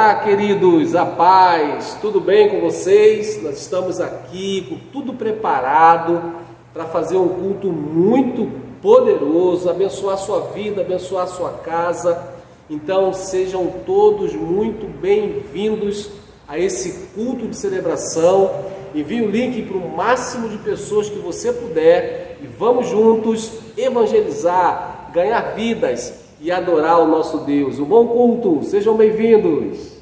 Olá, queridos, a paz, tudo bem com vocês? Nós estamos aqui com tudo preparado para fazer um culto muito poderoso, abençoar a sua vida, abençoar a sua casa. Então sejam todos muito bem-vindos a esse culto de celebração. Envie o link para o máximo de pessoas que você puder e vamos juntos evangelizar, ganhar vidas e adorar o nosso Deus. Um bom culto, sejam bem-vindos.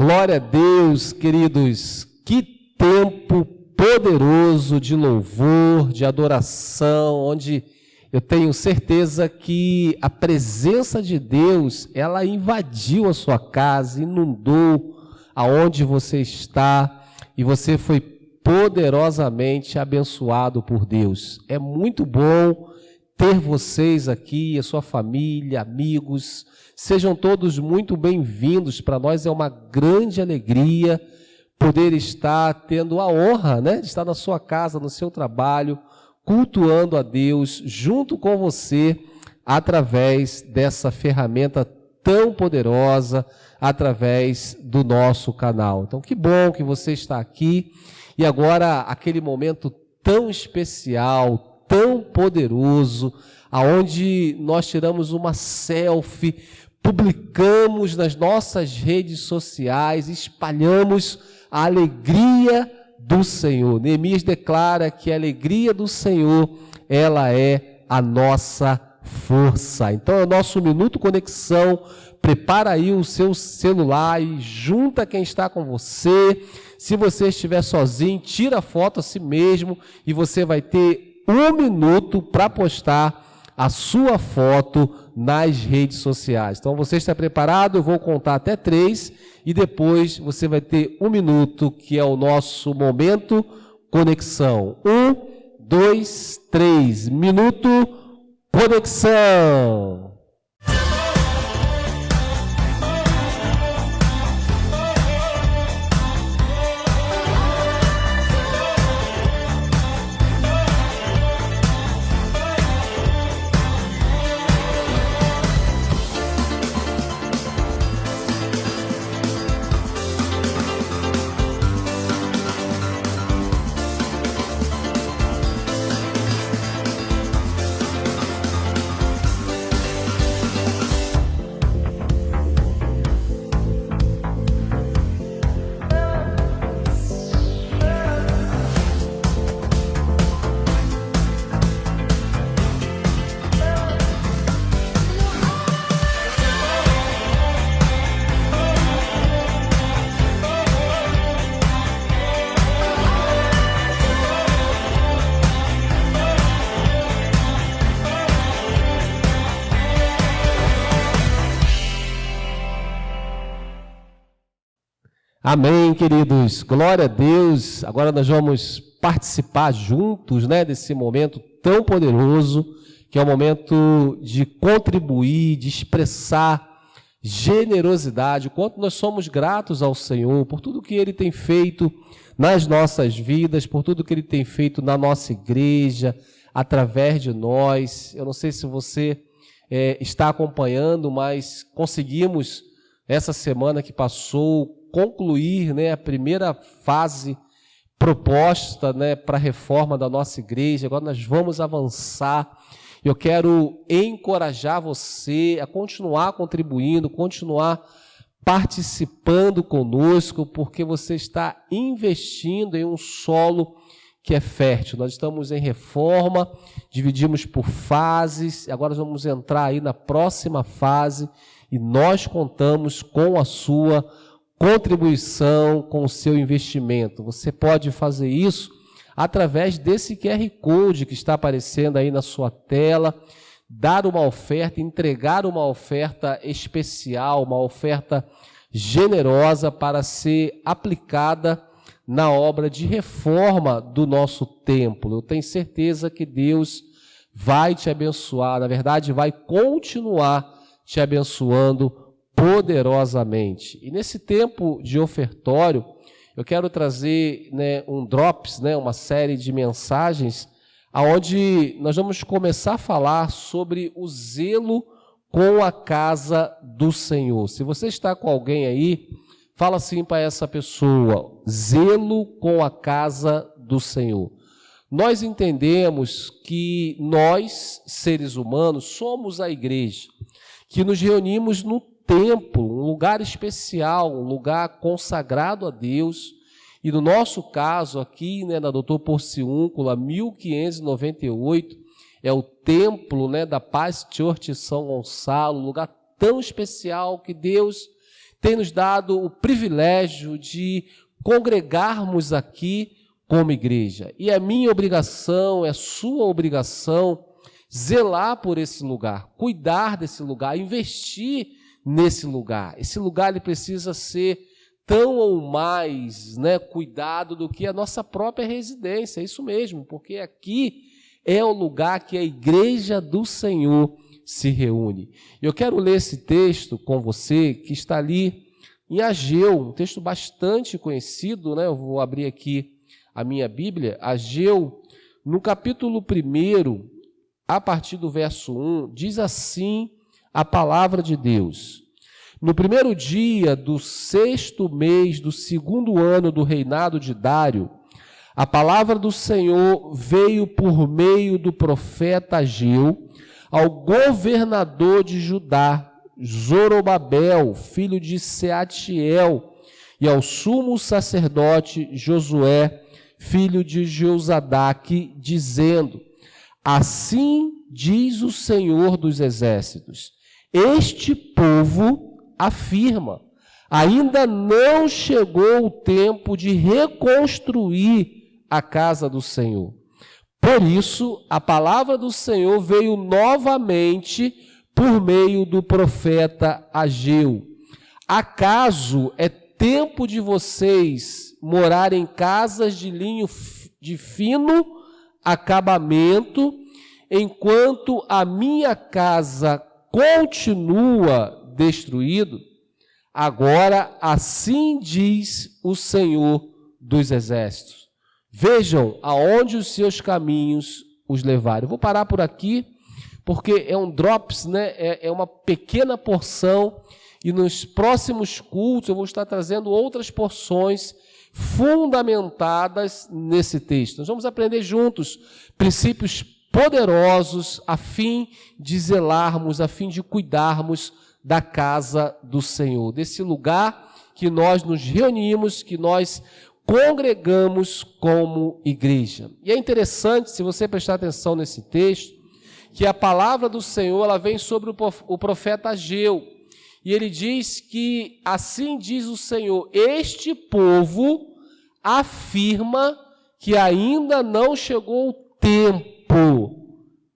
Glória a Deus, queridos. Que tempo poderoso de louvor, de adoração, onde eu tenho certeza que a presença de Deus, ela invadiu a sua casa, inundou aonde você está e você foi poderosamente abençoado por Deus. É muito bom ter vocês aqui, a sua família, amigos. Sejam todos muito bem-vindos. Para nós é uma grande alegria poder estar tendo a honra, né, de estar na sua casa, no seu trabalho, cultuando a Deus junto com você, através dessa ferramenta tão poderosa, através do nosso canal. Então, que bom que você está aqui. E agora, aquele momento tão especial, tão poderoso, aonde nós tiramos uma selfie, publicamos nas nossas redes sociais, espalhamos a alegria do Senhor. Neemias declara que a alegria do Senhor, ela é a nossa força. Então é o nosso Minuto Conexão. Prepara aí o seu celular e junta quem está com você. Se você estiver sozinho, tira a foto a si mesmo e você vai ter 1 minuto para postar a sua foto nas redes sociais. Então você está preparado? Eu vou contar até 3 e depois você vai ter 1 minuto, que é o nosso Momento Conexão. 1, 2, 3. Minuto Conexão. Amém, queridos. Glória a Deus. Agora nós vamos participar juntos, né, desse momento tão poderoso, que é o momento de contribuir, de expressar generosidade, o quanto nós somos gratos ao Senhor por tudo que Ele tem feito nas nossas vidas, por tudo que Ele tem feito na nossa igreja, através de nós. Eu não sei se você está acompanhando, mas conseguimos, essa semana que passou, concluir, né, a primeira fase proposta, né, para a reforma da nossa igreja. Agora nós vamos avançar. Eu quero encorajar você a continuar contribuindo, continuar participando conosco, porque você está investindo em um solo que é fértil. Nós estamos em reforma, dividimos por fases, agora vamos entrar aí na próxima fase e nós contamos com a sua contribuição, com o seu investimento. Você pode fazer isso através desse QR Code que está aparecendo aí na sua tela, dar uma oferta, entregar uma oferta especial, uma oferta generosa para ser aplicada na obra de reforma do nosso templo. Eu tenho certeza que Deus vai te abençoar, na verdade vai continuar te abençoando poderosamente. E nesse tempo de ofertório, eu quero trazer, né, um Drops, né, uma série de mensagens, onde nós vamos começar a falar sobre o zelo com a casa do Senhor. Se você está com alguém aí, fala assim para essa pessoa: zelo com a casa do Senhor. Nós entendemos que nós, seres humanos, somos a igreja, que nos reunimos no templo, um lugar especial, um lugar consagrado a Deus. E no nosso caso aqui, né, na Doutor Porciúncula, 1598, é o templo, né, da Paz Church São Gonçalo, um lugar tão especial que Deus tem nos dado o privilégio de congregarmos aqui como igreja. E é minha obrigação, é sua obrigação, zelar por esse lugar, cuidar desse lugar, investir nesse lugar. Esse lugar ele precisa ser tão ou mais, cuidado do que a nossa própria residência. É isso mesmo, porque aqui é o lugar que a igreja do Senhor se reúne. Eu quero ler esse texto com você, que está ali em Ageu, um texto bastante conhecido, Eu vou abrir aqui a minha Bíblia, Ageu, no capítulo 1, a partir do verso 1, diz assim a palavra de Deus: no primeiro dia do 6º mês do 2º ano do reinado de Dário, a palavra do Senhor veio por meio do profeta Ageu ao governador de Judá, Zorobabel, filho de Seatiel, e ao sumo sacerdote Josué, filho de Jeozadak, dizendo: assim diz o Senhor dos Exércitos, este povo afirma, ainda não chegou o tempo de reconstruir a casa do Senhor. Por isso, a palavra do Senhor veio novamente por meio do profeta Ageu. Acaso é tempo de vocês morarem em casas de linho de fino acabamento, enquanto a minha casa continua destruída? Agora, assim diz o Senhor dos Exércitos: vejam aonde os seus caminhos os levaram. Eu vou parar por aqui, porque é um drops, é uma pequena porção, e nos próximos cultos eu vou estar trazendo outras porções fundamentadas nesse texto. Nós vamos aprender juntos princípios poderosos a fim de zelarmos, a fim de cuidarmos da casa do Senhor, desse lugar que nós nos reunimos, que nós congregamos como igreja. E é interessante, se você prestar atenção nesse texto, que a palavra do Senhor ela vem sobre o profeta Ageu, e ele diz que assim diz o Senhor: este povo afirma que ainda não chegou o tempo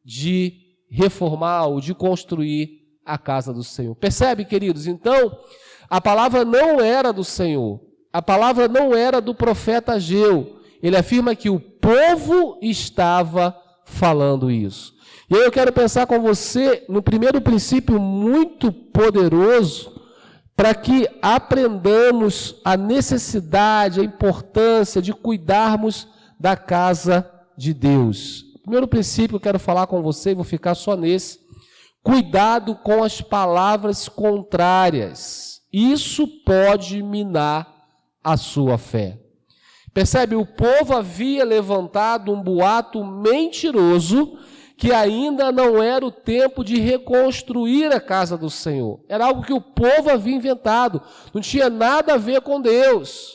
de reformar ou de construir a casa do Senhor. Percebe, queridos? Então, a palavra não era do Senhor, a palavra não era do profeta Ageu. Ele afirma que o povo estava falando isso. E aí eu quero pensar com você no primeiro princípio muito poderoso, para que aprendamos a necessidade, a importância de cuidarmos da casa de Deus. O primeiro princípio que eu quero falar com você, vou ficar só nesse: cuidado com as palavras contrárias. Isso pode minar a sua fé. Percebe? O povo havia levantado um boato mentiroso que ainda não era o tempo de reconstruir a casa do Senhor. Era algo que o povo havia inventado, não tinha nada a ver com Deus.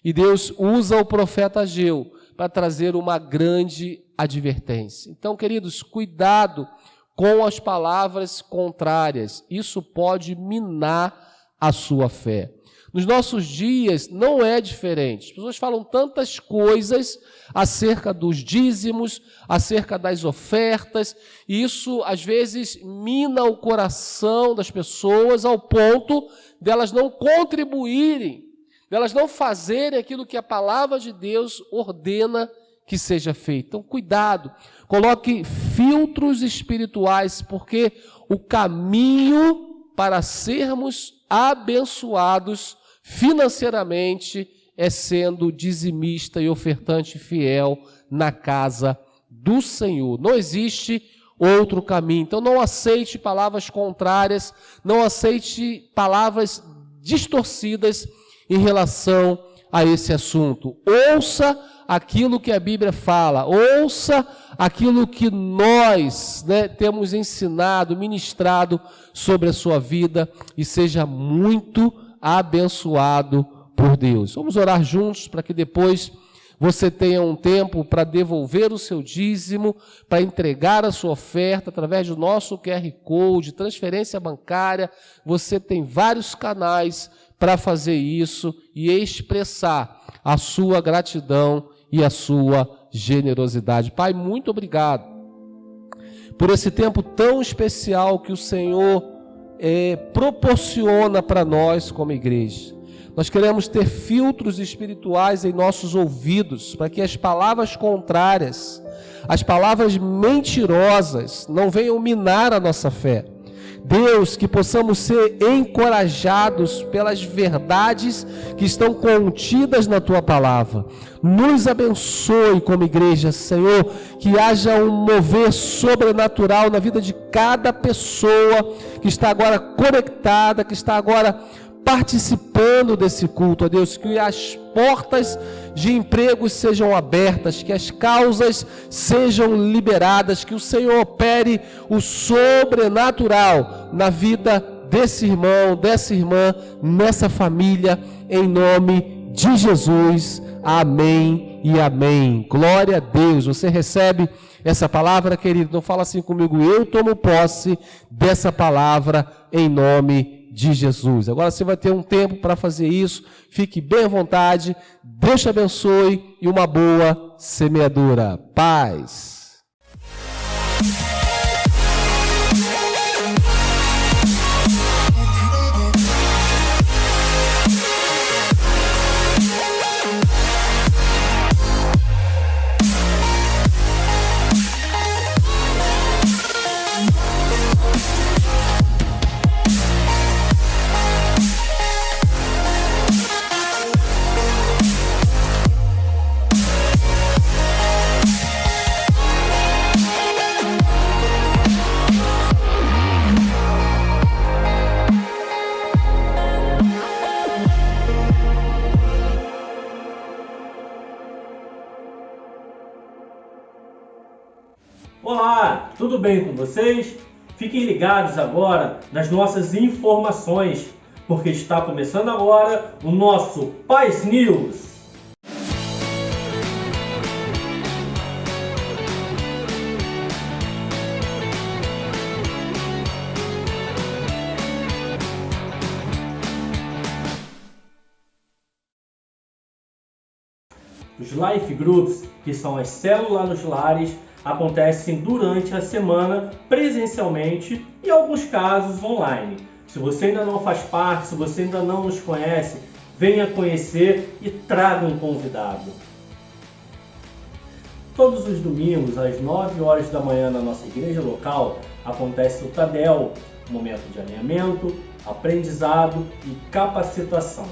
E Deus usa o profeta Ageu para trazer uma grande advertência. Então, queridos, cuidado com as palavras contrárias. Isso pode minar a sua fé. Nos nossos dias não é diferente. As pessoas falam tantas coisas acerca dos dízimos, acerca das ofertas, e isso às vezes mina o coração das pessoas ao ponto delas não contribuírem, delas não fazerem aquilo que a palavra de Deus ordena que seja feito. Então, cuidado, coloque filtros espirituais, porque o caminho para sermos abençoados financeiramente é sendo dizimista e ofertante fiel na casa do Senhor. Não existe outro caminho. Então não aceite palavras contrárias, não aceite palavras distorcidas em relação a esse assunto. Ouça aquilo que a Bíblia fala, ouça aquilo que nós temos ensinado, ministrado sobre a sua vida, e seja muito abençoado por Deus. Vamos orar juntos para que depois você tenha um tempo para devolver o seu dízimo, para entregar a sua oferta através do nosso QR Code, transferência bancária. Você tem vários canais para fazer isso e expressar a sua gratidão e a sua generosidade. Pai, muito obrigado por esse tempo tão especial que o Senhor proporciona para nós como igreja. Nós queremos ter filtros espirituais em nossos ouvidos, para que as palavras contrárias, as palavras mentirosas, não venham minar a nossa fé. Deus, que possamos ser encorajados pelas verdades que estão contidas na Tua Palavra. Nos abençoe como igreja, Senhor, que haja um mover sobrenatural na vida de cada pessoa que está agora conectada, que está agora participando desse culto, ó Deus, que as portas de empregos sejam abertas, que as causas sejam liberadas, que o Senhor opere o sobrenatural na vida desse irmão, dessa irmã, nessa família, em nome de Jesus. Amém e amém. Glória a Deus. Você recebe essa palavra, querido? Não fala assim comigo, eu tomo posse dessa palavra em nome de Jesus. Agora você vai ter um tempo para fazer isso. Fique bem à vontade. Deus te abençoe e uma boa semeadura. Paz. Olá, tudo bem com vocês? Fiquem ligados agora nas nossas informações, porque está começando agora o nosso Paz News. Os Life Groups, que são as células nos lares, acontecem durante a semana presencialmente e em alguns casos online. Se você ainda não faz parte, se você ainda não nos conhece, venha conhecer e traga um convidado. Todos os domingos, às 9 horas da manhã, na nossa igreja local, acontece o TADEL, momento de alinhamento, aprendizado e capacitação.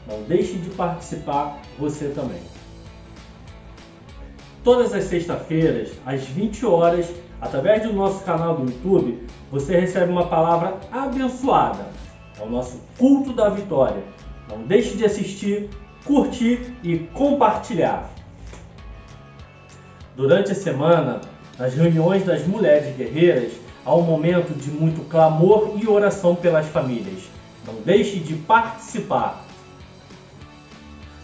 Não deixe de participar você também. Todas as sextas-feiras, às 20 horas, através do nosso canal do YouTube, você recebe uma palavra abençoada. É o nosso culto da vitória. Não deixe de assistir, curtir e compartilhar. Durante a semana, nas reuniões das mulheres guerreiras, há um momento de muito clamor e oração pelas famílias. Não deixe de participar.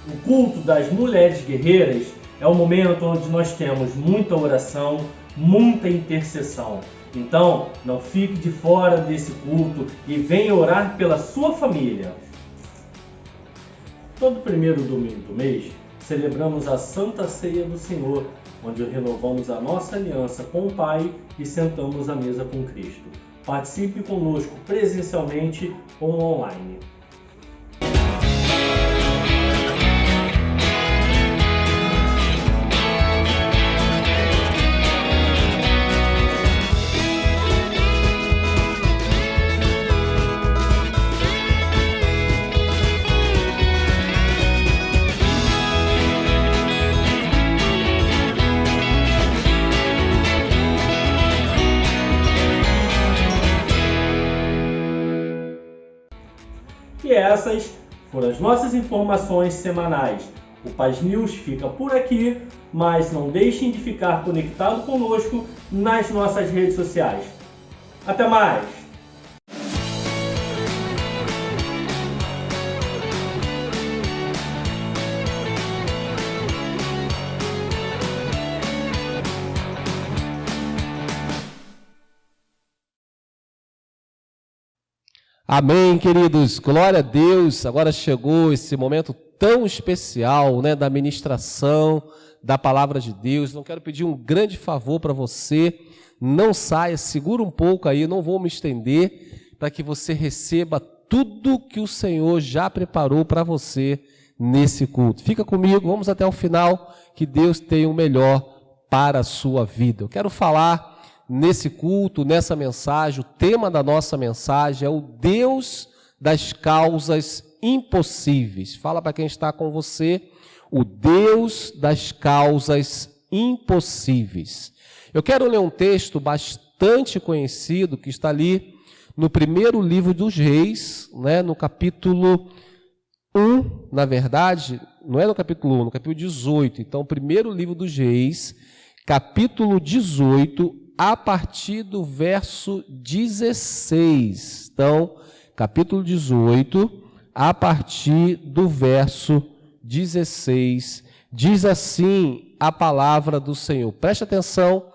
O culto das mulheres guerreiras é um momento onde nós temos muita oração, muita intercessão. Então, não fique de fora desse culto e venha orar pela sua família. Todo primeiro domingo do mês, celebramos a Santa Ceia do Senhor, onde renovamos a nossa aliança com o Pai e sentamos à mesa com Cristo. Participe conosco presencialmente ou online. E essas foram as nossas informações semanais. O Paz News fica por aqui, mas não deixem de ficar conectado conosco nas nossas redes sociais. Até mais! Amém, queridos. Glória a Deus. Agora chegou esse momento tão especial, né, da ministração da palavra de Deus. Não quero pedir um grande favor para você. Não saia, segura um pouco aí, não vou me estender, para que você receba tudo que o Senhor já preparou para você nesse culto. Fica comigo, vamos até o final, que Deus tem o melhor para a sua vida. Eu quero falar nesse culto, nessa mensagem, o tema da nossa mensagem é o Deus das causas impossíveis. Fala para quem está com você, o Deus das causas impossíveis. Eu quero ler um texto bastante conhecido que está ali no primeiro livro dos Reis, né, no capítulo 1, na verdade, não é no capítulo 1, no capítulo 18. Então, primeiro livro dos Reis, capítulo 18, a partir do verso 16. Então, capítulo 18, a partir do verso 16, diz assim a palavra do Senhor. Preste atenção,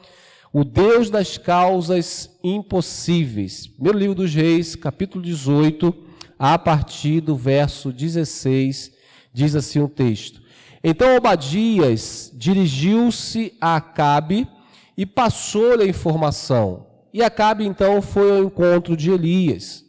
o Deus das causas impossíveis. Primeiro livro dos Reis, capítulo 18, a partir do verso 16, diz assim o texto. Então Obadias dirigiu-se a Acabe e passou-lhe a informação. E Acabe então foi ao encontro de Elias.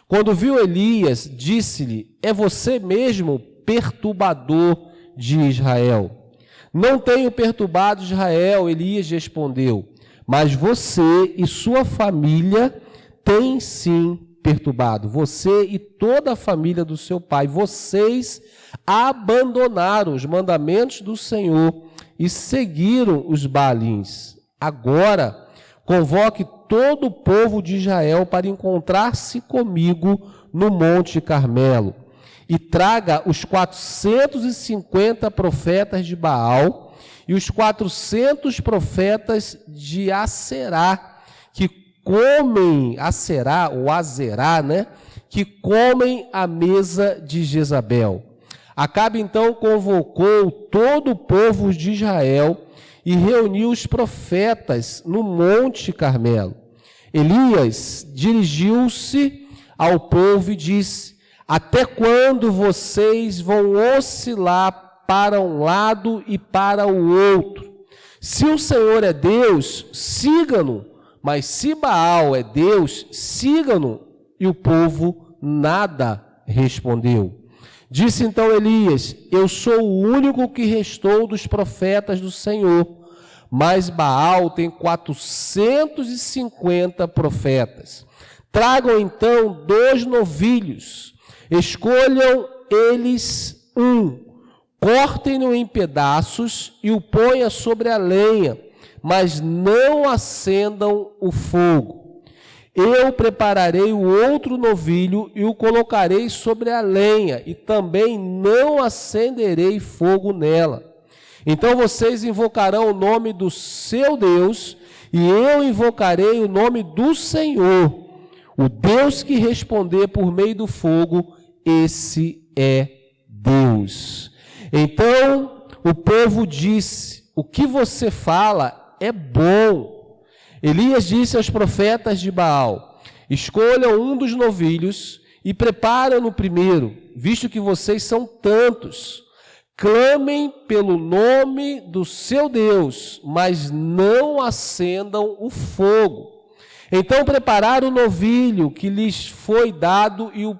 Quando viu Elias, disse-lhe: é você mesmo, perturbador de Israel? Não tenho perturbado Israel, Elias respondeu, mas você e sua família têm sim perturbado. Você e toda a família do seu pai, vocês abandonaram os mandamentos do Senhor e seguiram os Baalins. Agora, convoque todo o povo de Israel para encontrar-se comigo no Monte Carmelo e traga os 450 profetas de Baal e os 400 profetas de Aserá, que comem, Aserá ou Azerá, né? Que comem à mesa de Jezabel. Acabe então convocou todo o povo de Israel e reuniu os profetas no Monte Carmelo. Elias dirigiu-se ao povo e disse: até quando vocês vão oscilar para um lado e para o outro? Se o Senhor é Deus, siga-no, mas se Baal é Deus, siga-no. E o povo nada respondeu. Disse então Elias: eu sou o único que restou dos profetas do Senhor, mas Baal tem 450 profetas. Tragam então 2 novilhos, escolham eles um, cortem-no em pedaços e o ponham sobre a lenha, mas não acendam o fogo. Eu prepararei o outro novilho e o colocarei sobre a lenha, e também não acenderei fogo nela. Então vocês invocarão o nome do seu Deus, e eu invocarei o nome do Senhor. O Deus que responder por meio do fogo, esse é Deus. Então o povo disse: o que você fala é bom. Elias disse aos profetas de Baal: escolham um dos novilhos e preparem-no primeiro, visto que vocês são tantos. Clamem pelo nome do seu Deus, mas não acendam o fogo. Então prepararam o novilho que lhes foi dado e o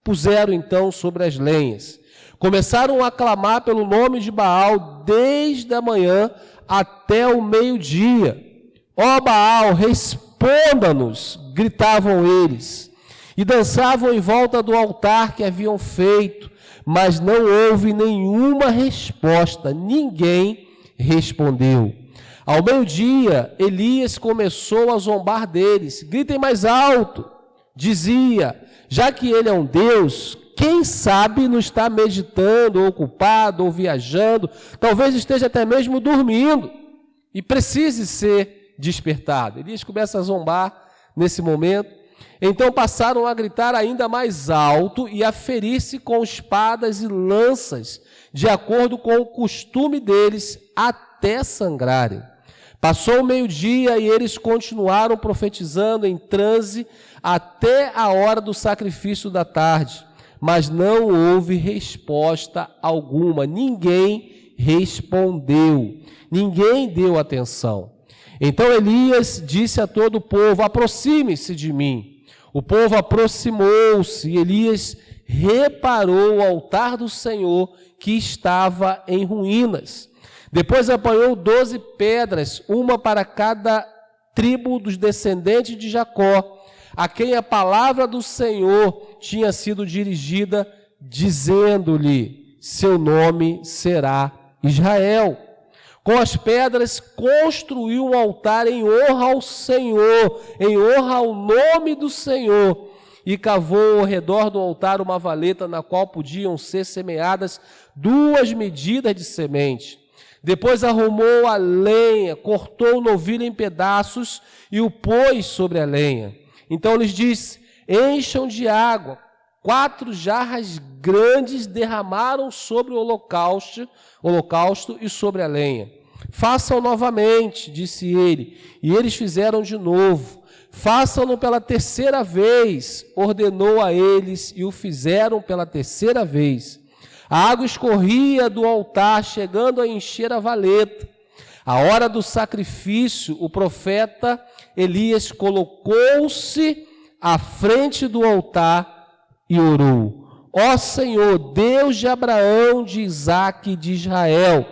puseram então sobre as lenhas. Começaram a clamar pelo nome de Baal desde a manhã até o meio-dia. Ó Baal, responda-nos, gritavam eles, e dançavam em volta do altar que haviam feito, mas não houve nenhuma resposta, ninguém respondeu. Ao meio-dia, Elias começou a zombar deles. Gritem mais alto, dizia, já que ele é um Deus, quem sabe não está meditando, ou ocupado, ou viajando, talvez esteja até mesmo dormindo, e precise ser despertado. Elias começa a zombar nesse momento. Então passaram a gritar ainda mais alto e a ferir-se com espadas e lanças, de acordo com o costume deles, até sangrarem. Passou o meio-dia e eles continuaram profetizando em transe até a hora do sacrifício da tarde, mas não houve resposta alguma, ninguém respondeu, ninguém deu atenção. Então Elias disse a todo o povo: aproxime-se de mim. O povo aproximou-se e Elias reparou o altar do Senhor que estava em ruínas. Depois apanhou 12 pedras, uma para cada tribo dos descendentes de Jacó, a quem a palavra do Senhor tinha sido dirigida, dizendo-lhe: seu nome será Israel. Com as pedras construiu um altar em honra ao Senhor, em honra ao nome do Senhor, e cavou ao redor do altar uma valeta na qual podiam ser semeadas 2 medidas de semente. Depois arrumou a lenha, cortou o novilho em pedaços e o pôs sobre a lenha. Então lhes disse: encham de água. 4 jarras grandes derramaram sobre o holocausto e sobre a lenha. Façam novamente, disse ele, e eles fizeram de novo. Façam-no pela 3ª vez, ordenou a eles, e o fizeram pela 3ª vez. A água escorria do altar, chegando a encher a valeta. À hora do sacrifício, o profeta Elias colocou-se à frente do altar e orou: ó Senhor, Deus de Abraão, de Isaque e de Israel,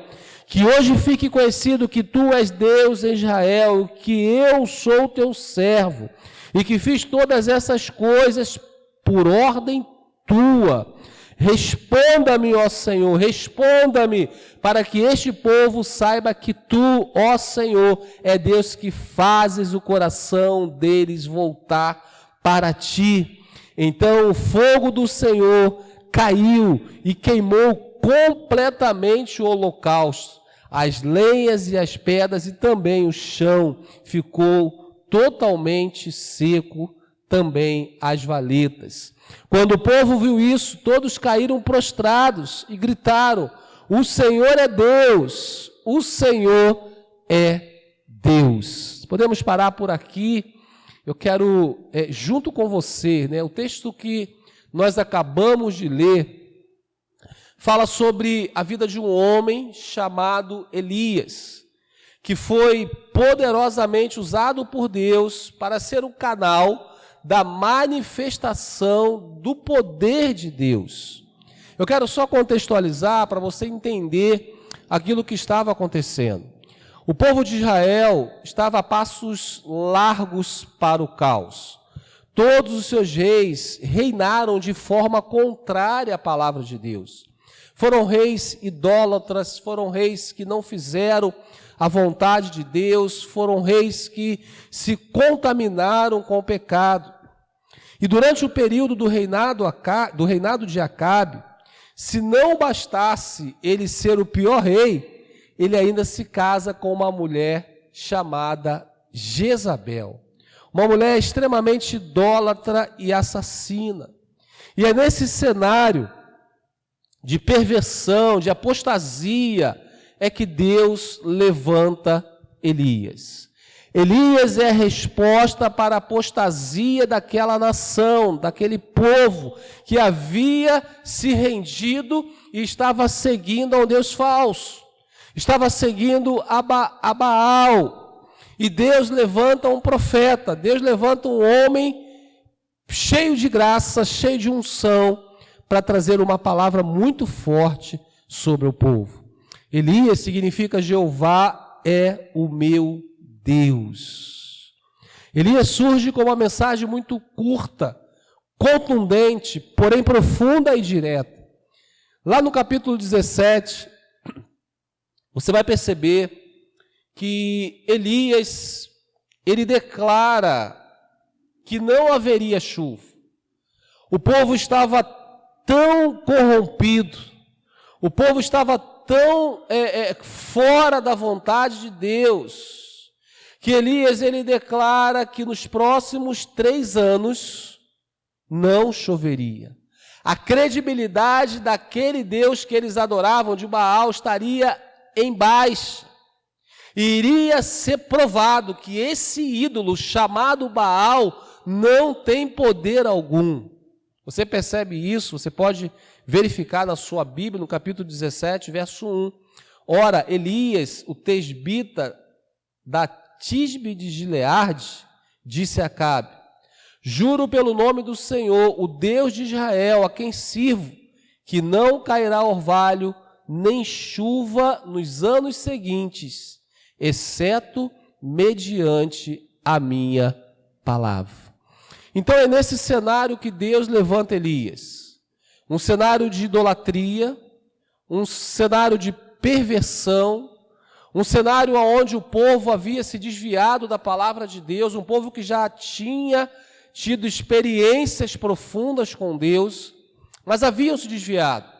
que hoje fique conhecido que tu és Deus em Israel, que eu sou teu servo, e que fiz todas essas coisas por ordem tua. Responda-me, ó Senhor, responda-me, para que este povo saiba que tu, ó Senhor, é Deus que fazes o coração deles voltar para ti. Então o fogo do Senhor caiu e queimou completamente o holocausto, as lenhas e as pedras, e também o chão ficou totalmente seco, também as valetas. Quando o povo viu isso, todos caíram prostrados e gritaram: o Senhor é Deus, o Senhor é Deus. Podemos parar por aqui. Eu quero, junto com você, o texto que nós acabamos de ler, fala sobre a vida de um homem chamado Elias, que foi poderosamente usado por Deus para ser um canal da manifestação do poder de Deus. Eu quero só contextualizar para você entender aquilo que estava acontecendo. O povo de Israel estava a passos largos para o caos. Todos os seus reis reinaram de forma contrária à palavra de Deus. Foram reis idólatras, foram reis que não fizeram a vontade de Deus, foram reis que se contaminaram com o pecado. E durante o período do reinado de Acabe, se não bastasse ele ser o pior rei, ele ainda se casa com uma mulher chamada Jezabel. Uma mulher extremamente idólatra e assassina. E é nesse cenário de perversão, de apostasia, é que Deus levanta Elias. Elias é a resposta para a apostasia daquela nação, daquele povo que havia se rendido e estava seguindo a um Deus falso, estava seguindo a Baal. E Deus levanta um profeta, Deus levanta um homem cheio de graça, cheio de unção, para trazer uma palavra muito forte sobre o povo. Elias significa Jeová é o meu Deus. Elias surge com uma mensagem muito curta, contundente, porém profunda e direta. Lá no capítulo 17, você vai perceber que Elias, ele declara que não haveria chuva. O povo estava tão corrompido, o povo estava tão fora da vontade de Deus, que Elias, ele declara que nos próximos 3 anos não choveria. A credibilidade daquele Deus que eles adoravam, de Baal, estaria em baixa. Iria ser provado que esse ídolo chamado Baal não tem poder algum. Você percebe isso? Você pode verificar na sua Bíblia, no capítulo 17, verso 1. Ora, Elias, o tesbita da Tisbe de Gileade, disse a Acabe: juro pelo nome do Senhor, o Deus de Israel, a quem sirvo, que não cairá orvalho, nem chuva nos anos seguintes, exceto mediante a minha palavra. Então é nesse cenário que Deus levanta Elias. Um cenário de idolatria, um cenário de perversão, um cenário onde o povo havia se desviado da palavra de Deus, um povo que já tinha tido experiências profundas com Deus, mas haviam se desviado.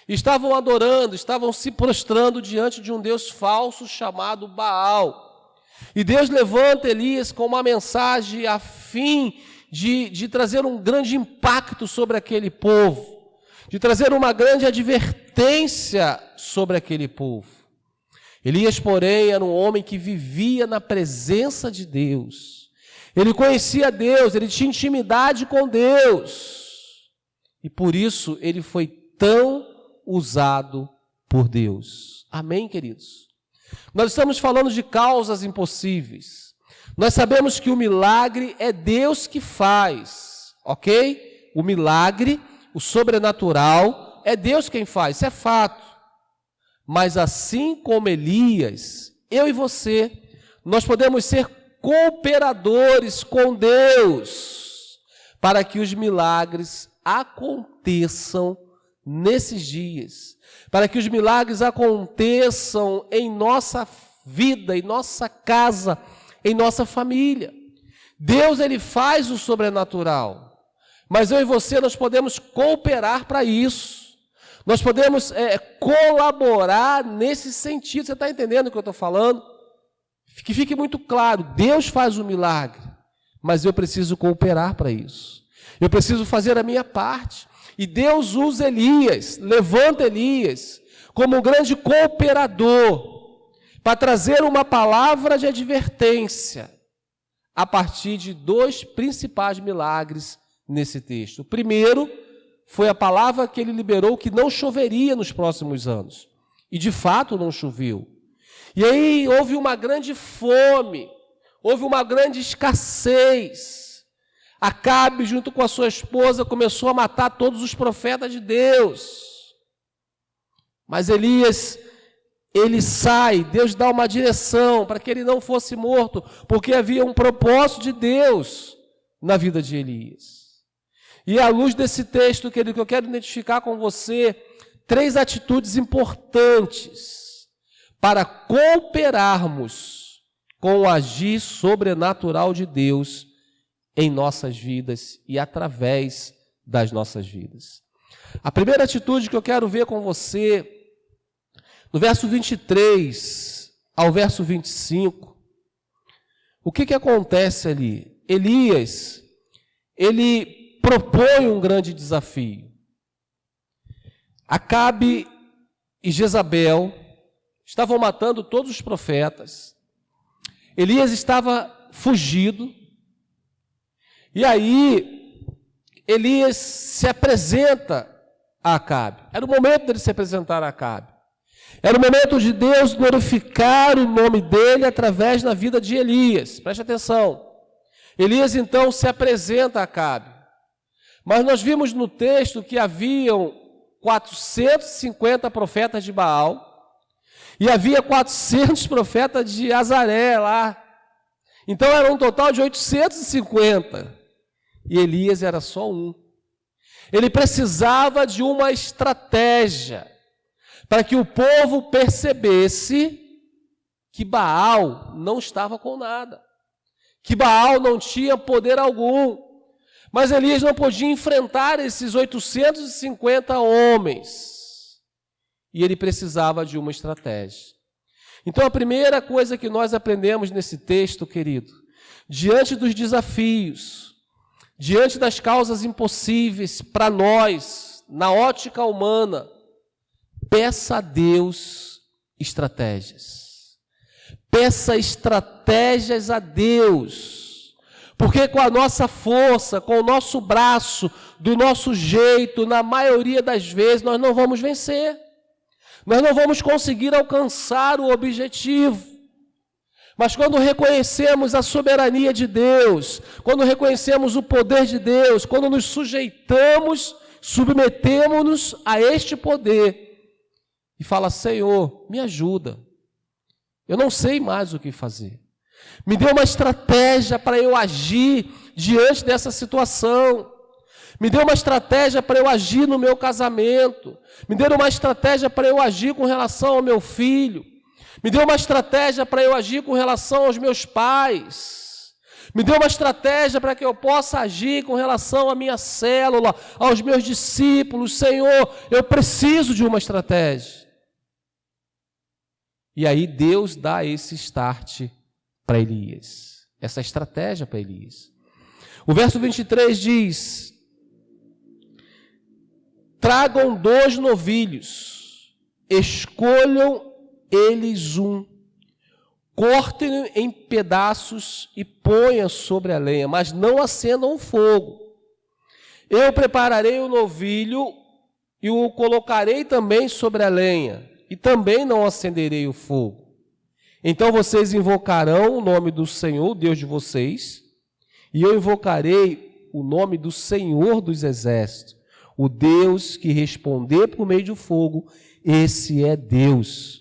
Estavam adorando, estavam se prostrando diante de um Deus falso chamado Baal. E Deus levanta Elias com uma mensagem a fim de trazer um grande impacto sobre aquele povo, de trazer uma grande advertência sobre aquele povo. Elias, porém, era um homem que vivia na presença de Deus. Ele conhecia Deus, ele tinha intimidade com Deus. E por isso ele foi tão usado por Deus. Amém, queridos? Nós estamos falando de causas impossíveis. Nós sabemos que o milagre é Deus que faz, ok? O milagre, o sobrenatural, é Deus quem faz, isso é fato. Mas assim como Elias, eu e você, nós podemos ser cooperadores com Deus para que os milagres aconteçam nesses dias, para que os milagres aconteçam em nossa vida, em nossa casa, em nossa família. Deus, ele faz o sobrenatural, mas eu e você, nós podemos cooperar para isso. Nós podemos colaborar nesse sentido. Você está entendendo o que eu estou falando? Que fique muito claro, Deus faz o milagre, mas eu preciso cooperar para isso. Eu preciso fazer a minha parte. E Deus usa Elias, levanta Elias como um grande cooperador para trazer uma palavra de advertência a partir de dois principais milagres nesse texto. O primeiro foi a palavra que ele liberou que não choveria nos próximos anos. E de fato não choveu. E aí houve uma grande fome, houve uma grande escassez. Acabe, junto com a sua esposa, começou a matar todos os profetas de Deus. Mas Elias, ele sai, Deus dá uma direção para que ele não fosse morto, porque havia um propósito de Deus na vida de Elias. E à luz desse texto, querido, que eu quero identificar com você, 3 atitudes importantes para cooperarmos com o agir sobrenatural de Deus em nossas vidas e através das nossas vidas. A primeira atitude que eu quero ver com você, no verso 23 ao verso 25, o que acontece ali? Elias, ele propõe um grande desafio. Acabe e Jezabel estavam matando todos os profetas. Elias estava fugido. E aí, Elias se apresenta a Acabe. Era o momento dele se apresentar a Acabe. Era o momento de Deus glorificar o nome dele através da vida de Elias. Preste atenção. Elias, então, se apresenta a Acabe. Mas nós vimos no texto que haviam 450 profetas de Baal e havia 400 profetas de Azaré lá. Então era um total de 850. E Elias era só um. Ele precisava de uma estratégia para que o povo percebesse que Baal não estava com nada, que Baal não tinha poder algum. Mas Elias não podia enfrentar esses 850 homens. E ele precisava de uma estratégia. Então a primeira coisa que nós aprendemos nesse texto, querido, diante dos desafios, diante das causas impossíveis para nós, na ótica humana, peça a Deus estratégias. Peça estratégias a Deus, porque com a nossa força, com o nosso braço, do nosso jeito, na maioria das vezes, nós não vamos vencer. Nós não vamos conseguir alcançar o objetivo. Mas quando reconhecemos a soberania de Deus, quando reconhecemos o poder de Deus, quando nos sujeitamos, submetemos-nos a este poder e fala: Senhor, me ajuda. Eu não sei mais o que fazer. Me dê uma estratégia para eu agir diante dessa situação. Me dê uma estratégia para eu agir no meu casamento. Me dê uma estratégia para eu agir com relação ao meu filho. Me dê uma estratégia para eu agir com relação aos meus pais. Me dê uma estratégia para que eu possa agir com relação à minha célula, aos meus discípulos. Senhor, eu preciso de uma estratégia. E aí Deus dá esse start para Elias, essa estratégia para Elias. O verso 23 diz: tragam 2 novilhos, escolham eles um, cortem-no em pedaços e ponham sobre a lenha, mas não acendam o fogo. Eu prepararei o novilho e o colocarei também sobre a lenha, e também não acenderei o fogo. Então vocês invocarão o nome do Senhor, Deus de vocês, e eu invocarei o nome do Senhor dos Exércitos, o Deus que responder por meio do fogo, esse é Deus.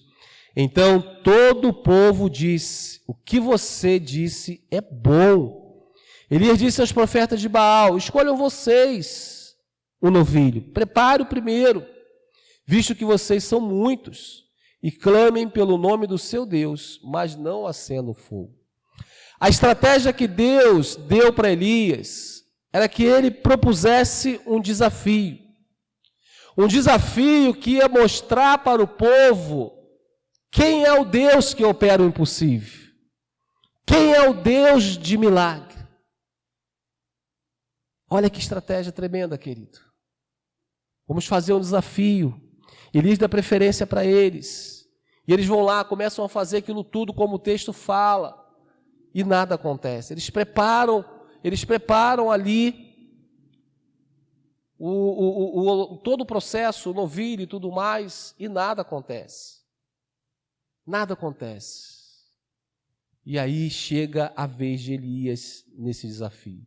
Então todo o povo disse: o que você disse é bom. Elias disse aos profetas de Baal: escolham vocês o novilho, prepare o primeiro, visto que vocês são muitos, e clamem pelo nome do seu Deus, mas não acendam o fogo. A estratégia que Deus deu para Elias era que ele propusesse um desafio que ia mostrar para o povo quem é o Deus que opera o impossível, quem é o Deus de milagre. Olha que estratégia tremenda, querido. Vamos fazer um desafio. Elias dá preferência para eles. E eles vão lá, começam a fazer aquilo tudo como o texto fala. E nada acontece. Eles preparam ali todo o processo, o novilho e tudo mais, e nada acontece. Nada acontece. E aí chega a vez de Elias nesse desafio.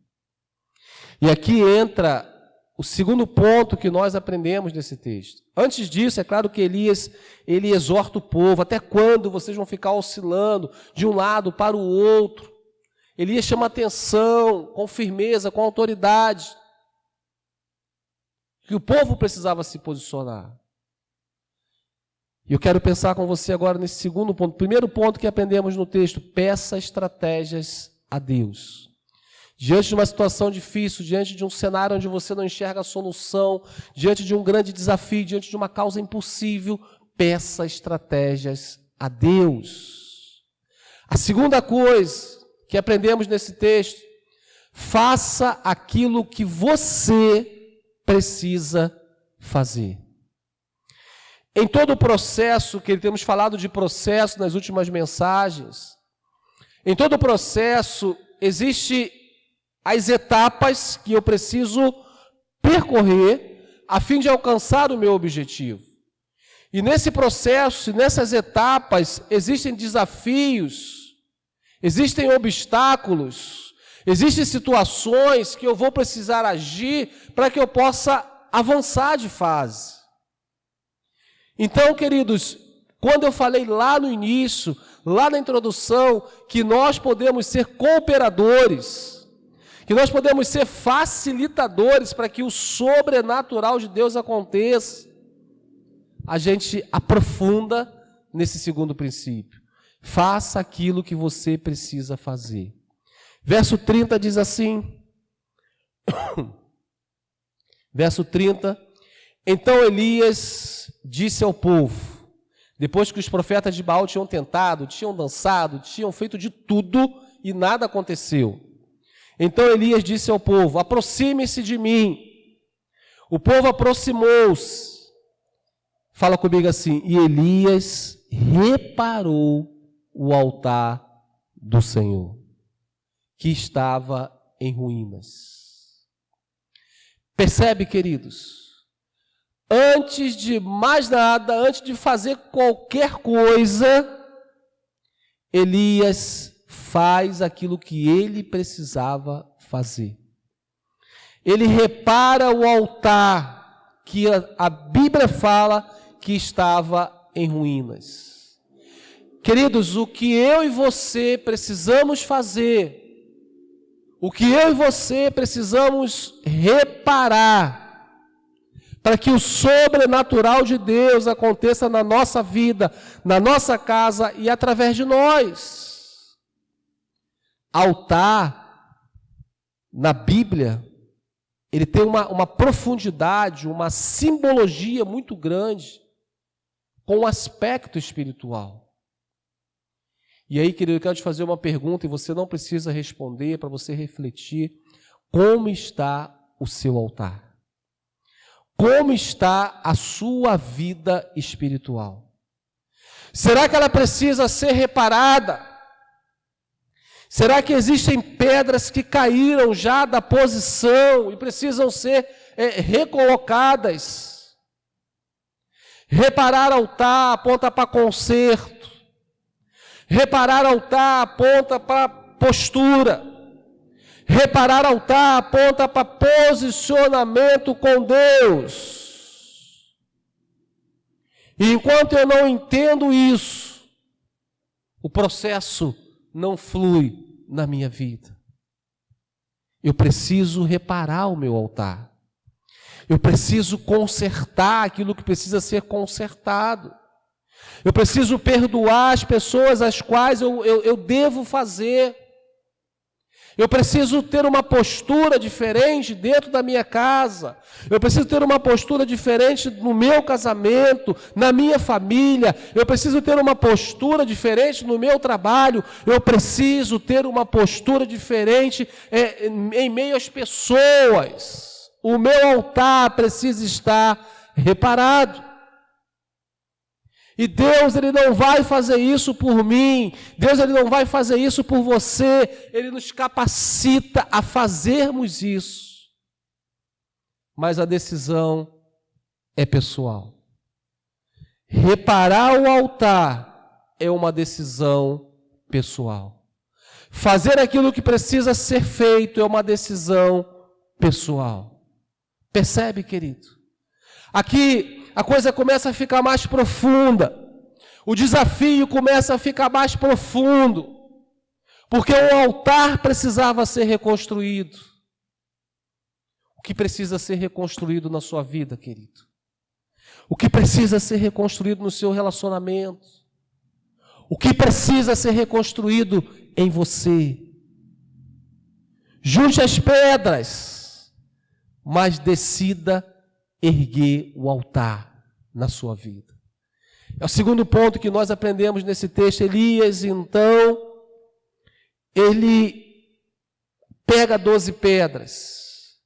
E aqui entra o segundo ponto que nós aprendemos nesse texto. Antes disso, é claro que Elias, ele exorta o povo: até quando vocês vão ficar oscilando de um lado para o outro? Elias chama atenção, com firmeza, com autoridade, que o povo precisava se posicionar. E eu quero pensar com você agora nesse segundo ponto. Primeiro ponto que aprendemos no texto: peça estratégias a Deus. Diante de uma situação difícil, diante de um cenário onde você não enxerga a solução, diante de um grande desafio, diante de uma causa impossível, peça estratégias a Deus. A segunda coisa que aprendemos nesse texto: faça aquilo que você precisa fazer. Em todo o processo, que temos falado de processo nas últimas mensagens, em todo o processo existe as etapas que eu preciso percorrer a fim de alcançar o meu objetivo. E nesse processo, nessas etapas, existem desafios, existem obstáculos, existem situações que eu vou precisar agir para que eu possa avançar de fase. Então, queridos, quando eu falei lá no início, lá na introdução, que nós podemos ser cooperadores, que nós podemos ser facilitadores para que o sobrenatural de Deus aconteça, a gente aprofunda nesse segundo princípio: faça aquilo que você precisa fazer. Verso 30 diz assim, verso 30, então Elias disse ao povo, depois que os profetas de Baal tinham tentado, tinham dançado, tinham feito de tudo e nada aconteceu. Então Elias disse ao povo: aproxime-se de mim. O povo aproximou-se. Fala comigo assim: e Elias reparou o altar do Senhor, que estava em ruínas. Percebe, queridos? Antes de mais nada, antes de fazer qualquer coisa, Elias faz aquilo que ele precisava fazer. Ele repara o altar que a Bíblia fala que estava em ruínas. Queridos, o que eu e você precisamos fazer, o que eu e você precisamos reparar, para que o sobrenatural de Deus aconteça na nossa vida, na nossa casa e através de nós. Altar, na Bíblia, ele tem uma profundidade, uma simbologia muito grande, com um aspecto espiritual. E aí, querido, eu quero te fazer uma pergunta, e você não precisa responder, para você refletir. Como está o seu altar? Como está a sua vida espiritual? Será que ela precisa ser reparada? Será que existem pedras que caíram já da posição e precisam ser recolocadas? Reparar altar aponta para conserto. Reparar altar aponta para postura. Reparar altar aponta para posicionamento com Deus. E enquanto eu não entendo isso, o processo não flui na minha vida. Eu preciso reparar o meu altar. Eu preciso consertar aquilo que precisa ser consertado. Eu preciso perdoar as pessoas às quais eu devo fazer. Eu preciso ter uma postura diferente dentro da minha casa. Eu preciso ter uma postura diferente no meu casamento, na minha família. Eu preciso ter uma postura diferente no meu trabalho. Eu preciso ter uma postura diferente em meio às pessoas. O meu altar precisa estar reparado. E Deus, Ele não vai fazer isso por mim, Deus, Ele não vai fazer isso por você, Ele nos capacita a fazermos isso. Mas a decisão é pessoal. Reparar o altar é uma decisão pessoal. Fazer aquilo que precisa ser feito é uma decisão pessoal. Percebe, querido? Aqui a coisa começa a ficar mais profunda, o desafio começa a ficar mais profundo, porque o altar precisava ser reconstruído. O que precisa ser reconstruído na sua vida, querido? O que precisa ser reconstruído no seu relacionamento? O que precisa ser reconstruído em você? Junte as pedras, mas decida erguer o altar na sua vida. É o segundo ponto que nós aprendemos nesse texto. Elias, então, ele pega 12 pedras,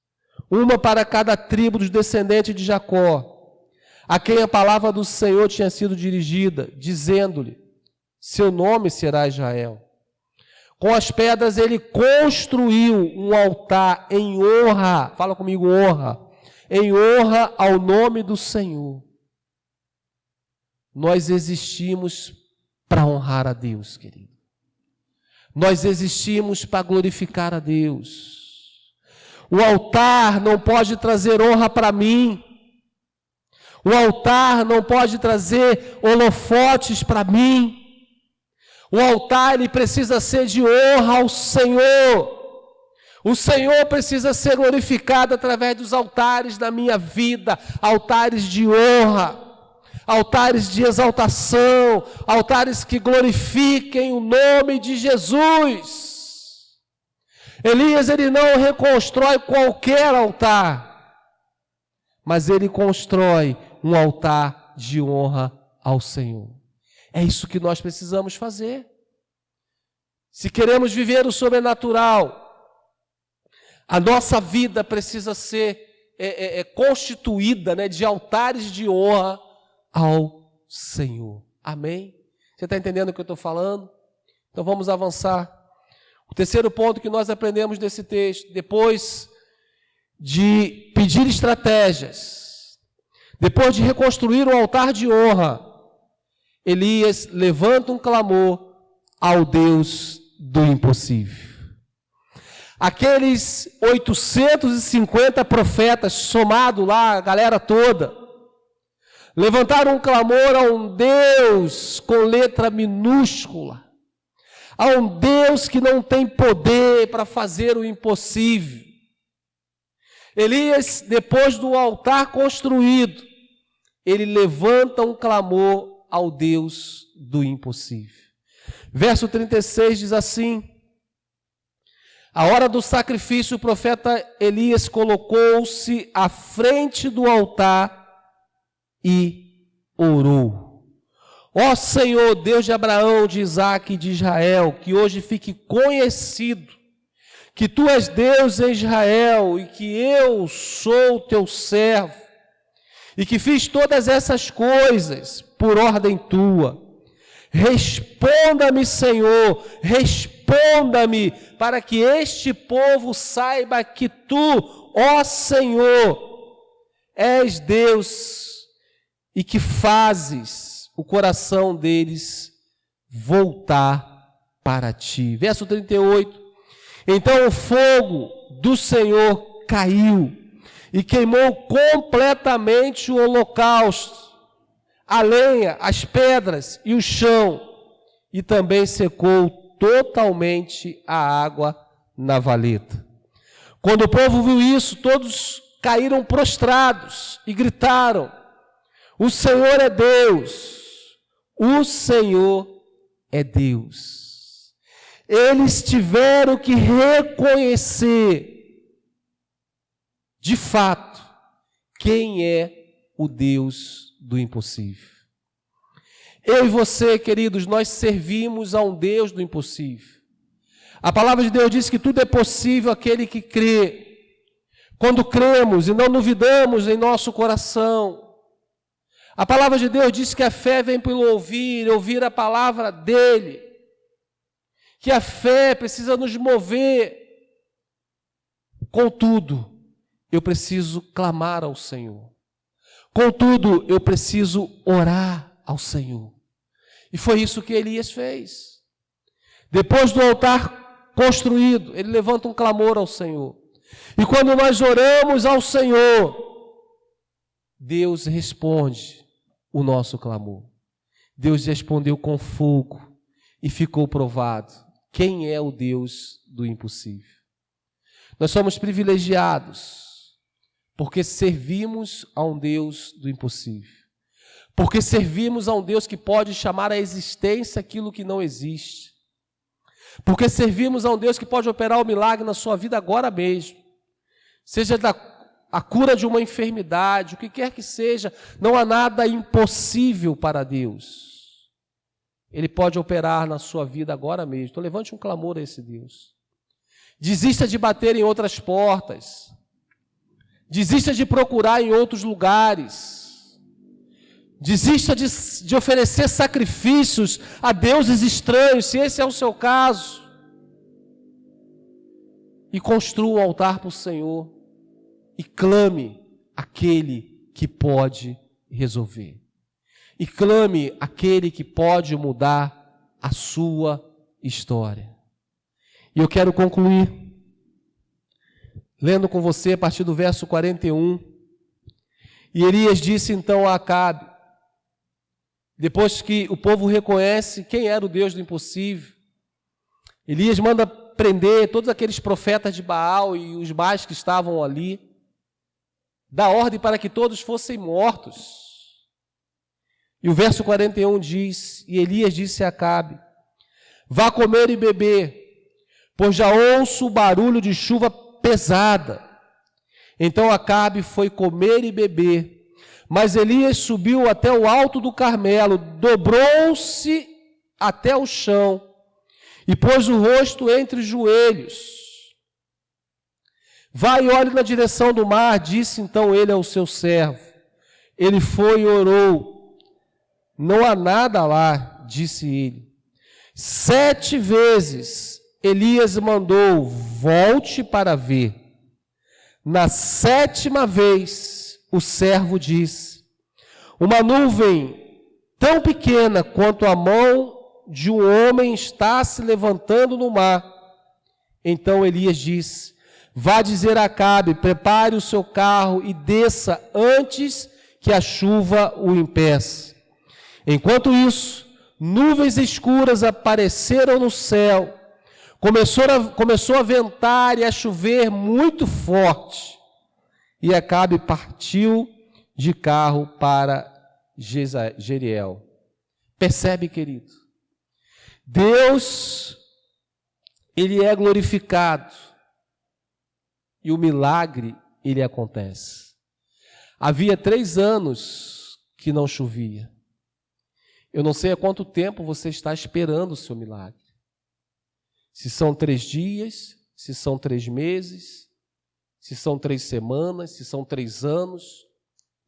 uma para cada tribo dos descendentes de Jacó, a quem a palavra do Senhor tinha sido dirigida, dizendo-lhe: seu nome será Israel. Com as pedras ele construiu um altar em honra, fala comigo, honra, em honra ao nome do Senhor. Nós existimos para honrar a Deus, querido. Nós existimos para glorificar a Deus. O altar não pode trazer honra para mim. O altar não pode trazer holofotes para mim. O altar, ele precisa ser de honra ao Senhor. O Senhor precisa ser glorificado através dos altares da minha vida, altares de honra, altares de exaltação, altares que glorifiquem o nome de Jesus. Elias, ele não reconstrói qualquer altar, mas ele constrói um altar de honra ao Senhor. É isso que nós precisamos fazer. Se queremos viver o sobrenatural, a nossa vida precisa ser constituída, né, de altares de honra ao Senhor. Amém? Você está entendendo o que eu estou falando? Então vamos avançar. O terceiro ponto que nós aprendemos nesse texto, depois de pedir estratégias, depois de reconstruir o altar de honra, Elias levanta um clamor ao Deus do impossível. Aqueles 850 profetas, somado lá, a galera toda, levantaram um clamor a um Deus com letra minúscula, a um Deus que não tem poder para fazer o impossível. Elias, depois do altar construído, ele levanta um clamor ao Deus do impossível. Verso 36 diz assim: a hora do sacrifício, o profeta Elias colocou-se à frente do altar e orou. Ó Senhor, Deus de Abraão, de Isaque e de Israel, que hoje fique conhecido que Tu és Deus em Israel e que eu sou Teu servo e que fiz todas essas coisas por ordem Tua. Responda-me, Senhor, responda-me, para que este povo saiba que Tu, ó Senhor, és Deus e que fazes o coração deles voltar para Ti. Verso 38. Então o fogo do Senhor caiu e queimou completamente o holocausto, a lenha, as pedras e o chão, e também secou totalmente a água na valeta. Quando o povo viu isso, todos caíram prostrados e gritaram: o Senhor é Deus, o Senhor é Deus. Eles tiveram que reconhecer, de fato, quem é o Deus do impossível. Eu e você, queridos, nós servimos a um Deus do impossível. A palavra de Deus diz que tudo é possível àquele que crê. Quando cremos e não duvidamos em nosso coração. A palavra de Deus diz que a fé vem pelo ouvir a palavra dele. Que a fé precisa nos mover. Contudo, eu preciso clamar ao Senhor. Contudo, eu preciso orar ao Senhor. E foi isso que Elias fez. Depois do altar construído, ele levanta um clamor ao Senhor. E quando nós oramos ao Senhor, Deus responde o nosso clamor. Deus respondeu com fogo e ficou provado quem é o Deus do impossível. Nós somos privilegiados porque servimos a um Deus do impossível. Porque servimos a um Deus que pode chamar à existência aquilo que não existe. Porque servimos a um Deus que pode operar o milagre na sua vida agora mesmo. Seja a cura de uma enfermidade, o que quer que seja, não há nada impossível para Deus. Ele pode operar na sua vida agora mesmo. Então levante um clamor a esse Deus. Desista de bater em outras portas. Desista de procurar em outros lugares. Desista de oferecer sacrifícios a deuses estranhos, se esse é o seu caso. E construa um altar para o Senhor. E clame aquele que pode resolver. E clame aquele que pode mudar a sua história. E eu quero concluir lendo com você a partir do verso 41. E Elias disse então a Acabe, depois que o povo reconhece quem era o Deus do impossível, Elias manda prender todos aqueles profetas de Baal e os mais que estavam ali, dá ordem para que todos fossem mortos. E o verso 41 diz, e Elias disse a Acabe, vá comer e beber, pois já ouço o barulho de chuva pesada. Então Acabe foi comer e beber, mas Elias subiu até o alto do Carmelo, dobrou-se até o chão, e pôs o rosto entre os joelhos. Vá e olhe na direção do mar, disse então ele ao seu servo. Ele foi e orou. Não há nada lá, disse ele. 7 vezes Elias mandou: volte para ver. Na 7ª vez, o servo disse: uma nuvem tão pequena quanto a mão de um homem está se levantando no mar. Então Elias disse: vá dizer a Acabe, prepare o seu carro e desça antes que a chuva o impeça. Enquanto isso, nuvens escuras apareceram no céu. Começou a ventar e a chover muito forte. E Acabe partiu de carro para Jezreel. Percebe, querido? Deus, Ele é glorificado. E o milagre, ele acontece. Havia 3 anos que não chovia. Eu não sei há quanto tempo você está esperando o seu milagre. Se são 3 dias, se são 3 meses, se são 3 semanas, se são 3 anos,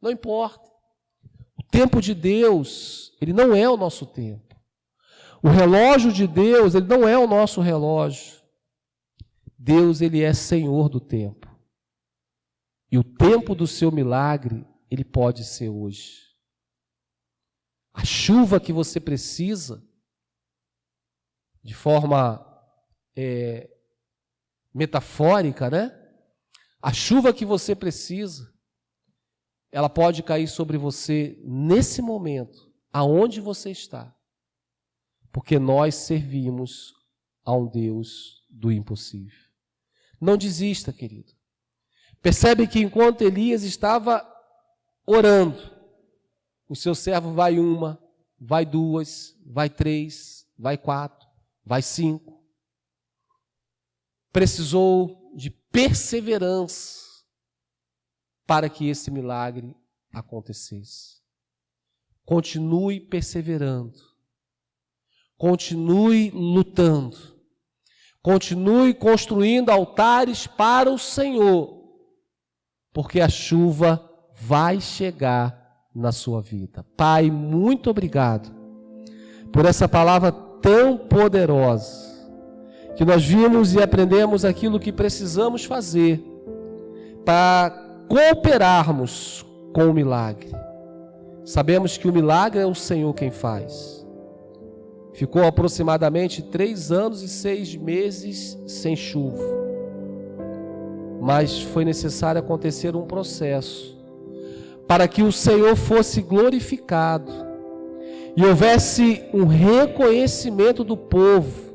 não importa. O tempo de Deus, ele não é o nosso tempo. O relógio de Deus, ele não é o nosso relógio. Deus, ele é Senhor do tempo. E o tempo do seu milagre, ele pode ser hoje. A chuva que você precisa, de forma metafórica, né? A chuva que você precisa, ela pode cair sobre você nesse momento, aonde você está. Porque nós servimos a um Deus do impossível. Não desista, querido. Percebe que enquanto Elias estava orando, o seu servo vai 1, vai 2, vai 3, vai 4, vai 5. Precisou de perseverança para que esse milagre acontecesse. Continue perseverando. Continue lutando. Continue construindo altares para o Senhor, porque a chuva vai chegar na sua vida. Pai, muito obrigado por essa palavra tão poderosa, que nós vimos e aprendemos aquilo que precisamos fazer para cooperarmos com o milagre. Sabemos que o milagre é o Senhor quem faz. Ficou aproximadamente 3 anos e 6 meses sem chuva. Mas foi necessário acontecer um processo para que o Senhor fosse glorificado e houvesse um reconhecimento do povo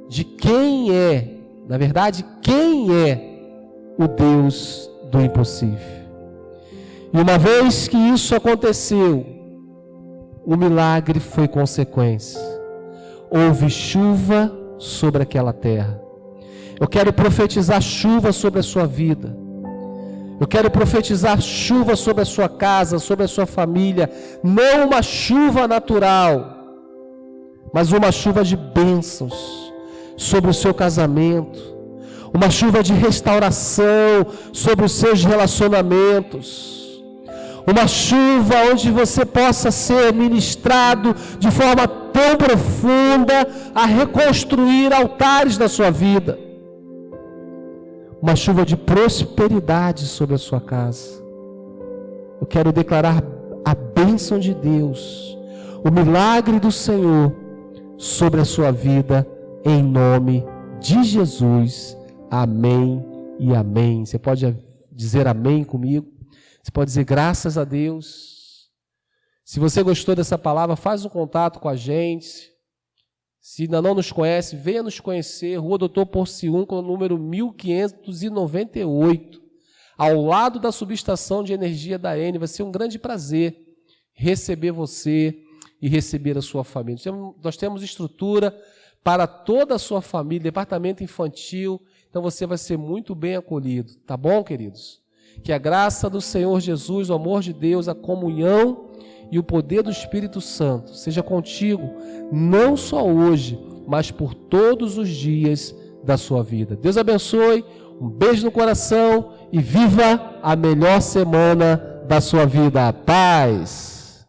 de quem é, na verdade, quem é o Deus do impossível. E uma vez que isso aconteceu, o milagre foi consequência. Houve chuva sobre aquela terra. Eu quero profetizar chuva sobre a sua vida. Eu quero profetizar chuva sobre a sua casa, sobre a sua família. Não uma chuva natural, mas uma chuva de bênçãos sobre o seu casamento. Uma chuva de restauração sobre os seus relacionamentos. Uma chuva onde você possa ser ministrado de forma tão profunda a reconstruir altares da sua vida. Uma chuva de prosperidade sobre a sua casa. Eu quero declarar a bênção de Deus, o milagre do Senhor sobre a sua vida, em nome de Jesus. Amém e amém. Você pode dizer amém comigo? Você pode dizer graças a Deus. Se você gostou dessa palavra, faz um contato com a gente. Se ainda não nos conhece, venha nos conhecer. Rua Doutor Porciúncula, número 1598, ao lado da subestação de energia da Eni. Vai ser um grande prazer receber você e receber a sua família. Nós temos estrutura para toda a sua família, departamento infantil. Então você vai ser muito bem acolhido. Tá bom, queridos? Que a graça do Senhor Jesus, o amor de Deus, a comunhão e o poder do Espírito Santo seja contigo, não só hoje, mas por todos os dias da sua vida. Deus abençoe, um beijo no coração e viva a melhor semana da sua vida. Paz!